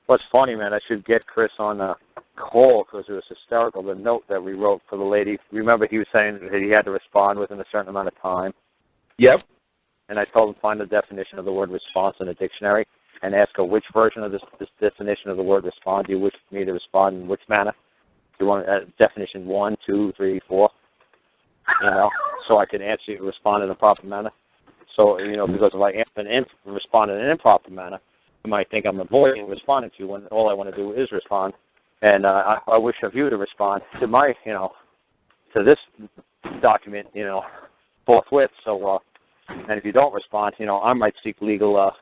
What's funny, man, I should get Chris on a call because it was hysterical, the note that we wrote for the lady. Remember he was saying that he had to respond within a certain amount of time? Yep. And I told him find the definition of the word response in the dictionary and ask her which version of this definition of the word respond do you wish me to respond in which manner? Do you want definition 1, 2, 3, 4? You know, so I can answer you respond in a proper manner. So, you know, because if I respond in an improper manner, you might think I'm avoiding responding to you when all I want to do is respond. And I wish of you to respond to my, you know, to this document, you know, forthwith. So, and if you don't respond, you know, I might seek legal,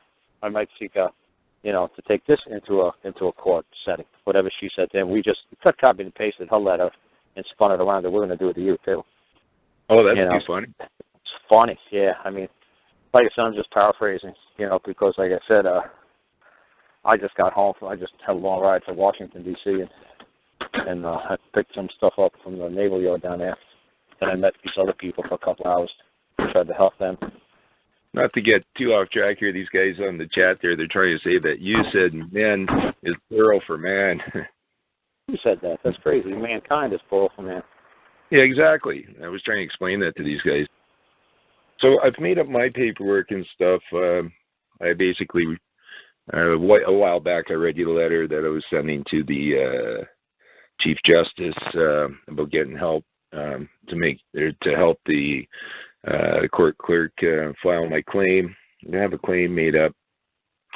you know, to take this into a court setting, whatever she said to him. We just cut, copied, and pasted her letter and spun it around, and we're going to do it to you, too. Oh, that'd be funny. It's funny, yeah. I mean, like I said, I'm just paraphrasing, you know, because, like I said, I just got home. I just had a long ride to Washington, D.C., and I picked some stuff up from the naval yard down there. Then I met these other people for a couple hours, tried to help them. Not to get too off track here, these guys on the chat there, they're trying to say that you said man is plural for man. Who said that? That's crazy. Mankind is plural for man. Yeah, exactly. I was trying to explain that to these guys. So I've made up my paperwork and stuff. I basically, a while back, I read you the letter that I was sending to the Chief Justice about getting help to help the court clerk file my claim. I have a claim made up.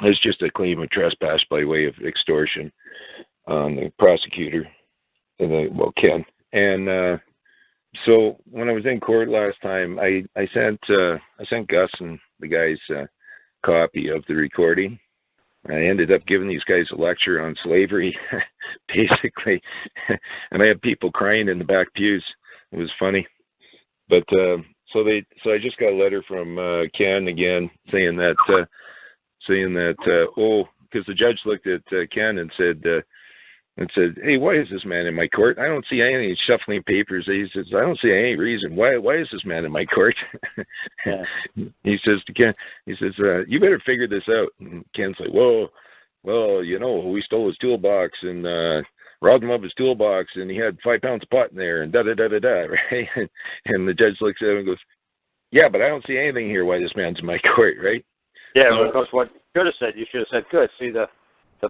It's just a claim of trespass by way of extortion on the prosecutor, Ken. And so when I was in court last time, I sent Gus and the guys a copy of the recording. I ended up giving these guys a lecture on slavery, basically, and I had people crying in the back pews. It was funny, but so I just got a letter from Ken again saying that because the judge looked at Ken and said, hey, why is this man in my court? I don't see any shuffling papers. He says, I don't see any reason. Why is this man in my court? Yeah. He says to Ken, you better figure this out. And Ken's like, well, you know, we stole his toolbox and robbed him of his toolbox, and he had 5 pounds of pot in there, and da-da-da-da-da, right? And the judge looks at him and goes, yeah, but I don't see anything here why this man's in my court, right? Yeah, because what you should have said, good. See, the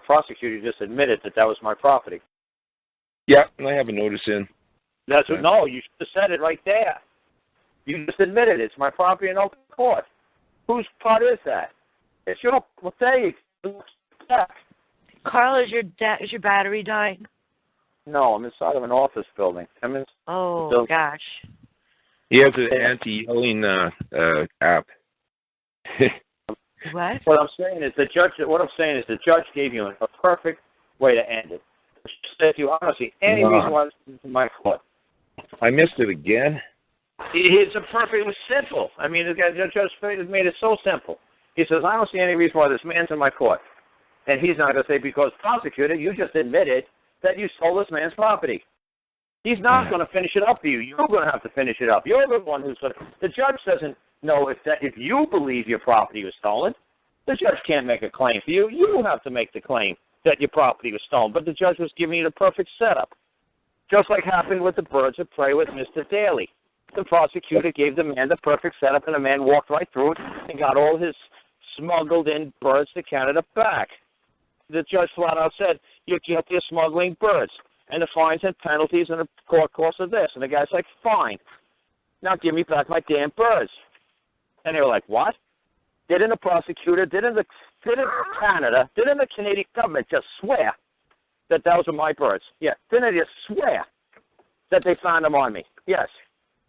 prosecutor just admitted that was my property. Yeah, and I have a notice in. No, you should have said it right there. You just admitted it's my property in open court. Whose part is that? It's your. Well, there you go. Carl, is your battery dying? No, I'm inside of an office building. Oh gosh. He has an anti-yelling app. What? What I'm saying is the judge gave you a perfect way to end it. She said to you, I don't see any reason why this is in my court. I missed it again. It was simple. I mean, the judge made it so simple. He says, I don't see any reason why this man's in my court. And he's not going to say, because prosecutor, you just admitted that you stole this man's property. He's not going to finish it up for you. You're going to have to finish it up. You're the one who's going to. The judge doesn't know if you believe your property was stolen. The judge can't make a claim for you. You have to make the claim that your property was stolen. But the judge was giving you the perfect setup. Just like happened with the birds of prey with Mr. Daly. The prosecutor gave the man the perfect setup, and the man walked right through it and got all his smuggled-in birds to Canada back. The judge flat out said, you're guilty of smuggling birds, and the fines and penalties in the court course of this. And the guy's like, fine. Now give me back my damn birds. And they were like, what? Didn't the prosecutor, didn't Canada, didn't the Canadian government just swear that those are my birds? Yeah. Didn't they just swear that they found them on me? Yes.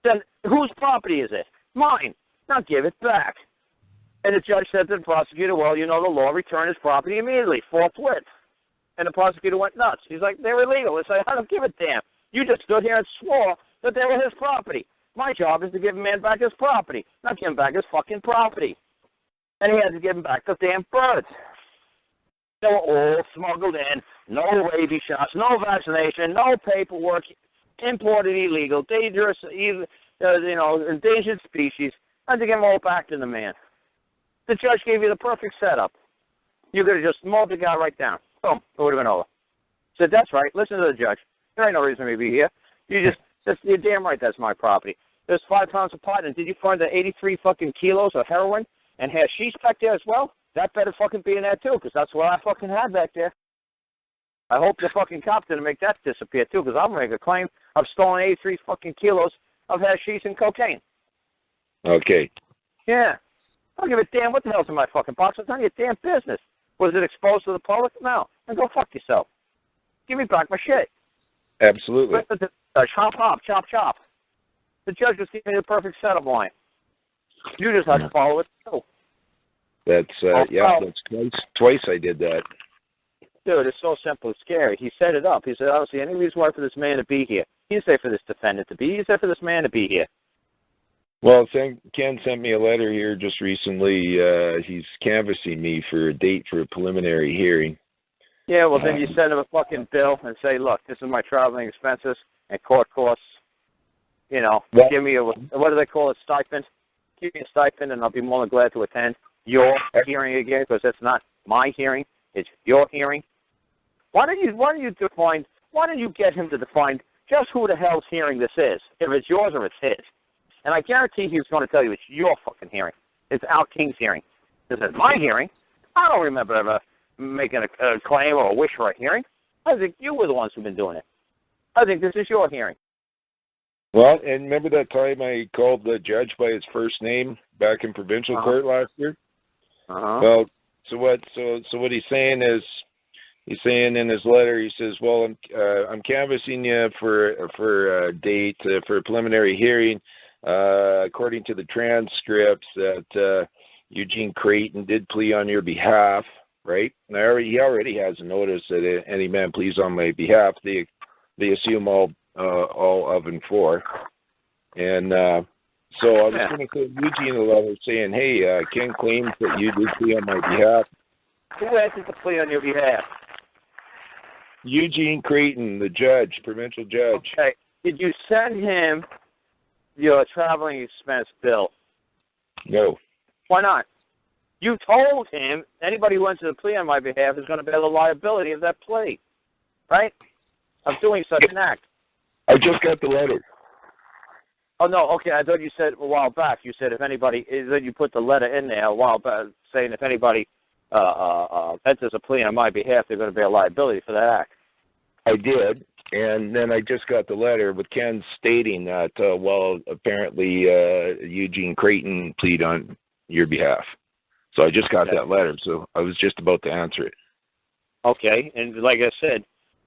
Then whose property is it? Mine. Now give it back. And the judge said to the prosecutor, well, you know the law, return his property immediately, forthwith. And the prosecutor went nuts. He's like, they're illegal. They say, I don't give a damn. You just stood here and swore that they were his property. My job is to give a man back his property, not give him back his fucking property. And he had to give him back the damn birds. They were all smuggled in, no rabies shots, no vaccination, no paperwork, imported illegal, dangerous, endangered species, and to give them all back to the man. The judge gave you the perfect setup. You could have just mowed the guy right down. Boom. It would have been over. Said, that's right. Listen to the judge. There ain't no reason for me to be here. You're damn right that's my property. There's 5 pounds of pot, and did you find the 83 fucking kilos of heroin and hashish back there as well? That better fucking be in there too, because that's what I fucking had back there. I hope the fucking cop didn't make that disappear too, because I'm going to make a claim of stolen 83 fucking kilos of hashish and cocaine. Okay. Yeah. I don't give a damn what the hell's in my fucking box. It's none of your damn business. Was it exposed to the public? No. Then go fuck yourself. Give me back my shit. Absolutely. Chop, chop, chop. The judge was giving me the perfect setup line. You just had to follow it too. That's that's twice I did that. Dude, it's so simple. It's scary. He set it up. He said, I don't see any reason why for this man to be here. He didn't say for this defendant to be. He said for this man to be here. Well, Ken sent me a letter here just recently. He's canvassing me for a date for a preliminary hearing. Yeah, well, then you send him a fucking bill and say, look, this is my traveling expenses and court costs. You know, give me a, what do they call it, stipend? Give me a stipend and I'll be more than glad to attend your hearing again, because it's not my hearing, it's your hearing. Why don't you get him to define just who the hell's hearing this is, if it's yours or it's his? And I guarantee he's going to tell you it's your fucking hearing. It's Al King's hearing. This is my hearing. I don't remember ever making a claim or a wish for a hearing. I think you were the ones who've been doing it. I think this is your hearing. Well, and remember that time I called the judge by his first name back in provincial court last year? Well, so what he's saying is, he's saying in his letter, he says, well, I'm canvassing you for a date for a preliminary hearing. According to the transcripts, that Eugene Creighton did plea on your behalf, right? And he already has a notice that any man pleads on my behalf, they assume all of and for. And so I was going to send Eugene a letter saying, hey, Ken claims that you did plea on my behalf. Who asked to plea on your behalf? Eugene Creighton, the judge, provincial judge. Okay. Did you send him your traveling expense bill? No. Why not? You told him anybody who went to the plea on my behalf is going to bear the liability of that plea, right? Of doing such an act. I just got the letter. Oh, no, okay, I thought you said a while back, you said if anybody, then you put the letter in there a while back saying if anybody enters a plea on my behalf, they're going to bear liability for that act. I did, and then I just got the letter with Ken stating that, apparently Eugene Creighton plead on your behalf. So I just got that letter, so I was just about to answer it. Okay, and like I said,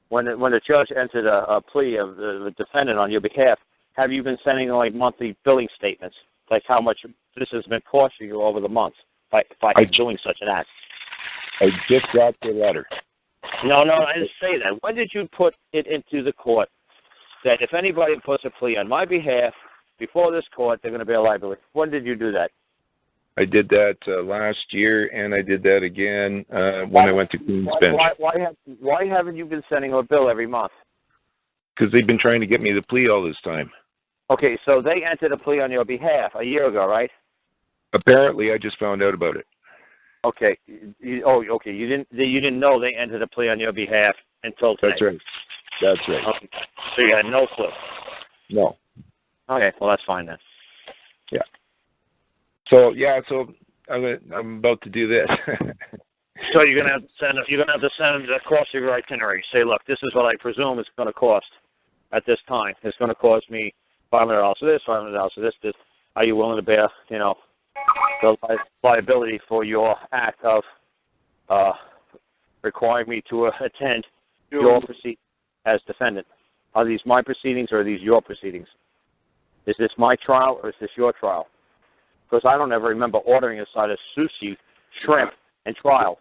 when the judge entered a plea of the defendant on your behalf, have you been sending like monthly billing statements, like how much this has been costing you over the months by doing such an act? I just got the letter. No, I didn't say that. When did you put it into the court that if anybody puts a plea on my behalf before this court, they're going to bear liability? When did you do that? I did that last year, and I did that again when I went to Queen's Bench. Why haven't you been sending a bill every month? Because they've been trying to get me the plea all this time. Okay, so they entered a plea on your behalf a year ago, right? Apparently, I just found out about it. Okay. Okay. You didn't know they entered a plea on your behalf until today. That's right. Okay. So you had no clue. No. Okay. Well, that's fine then. Yeah. So I'm about to do this. So you're gonna have to send the cost of your itinerary. Say, look, this is what I presume it's going to cost at this time. It's going to cost me $500 for this, $500 for this. Are you willing to bear, the liability for your act of requiring me to attend your proceedings as defendant? Are these my proceedings or are these your proceedings? Is this my trial or is this your trial? Because I don't ever remember ordering a side of sushi, shrimp, and trial.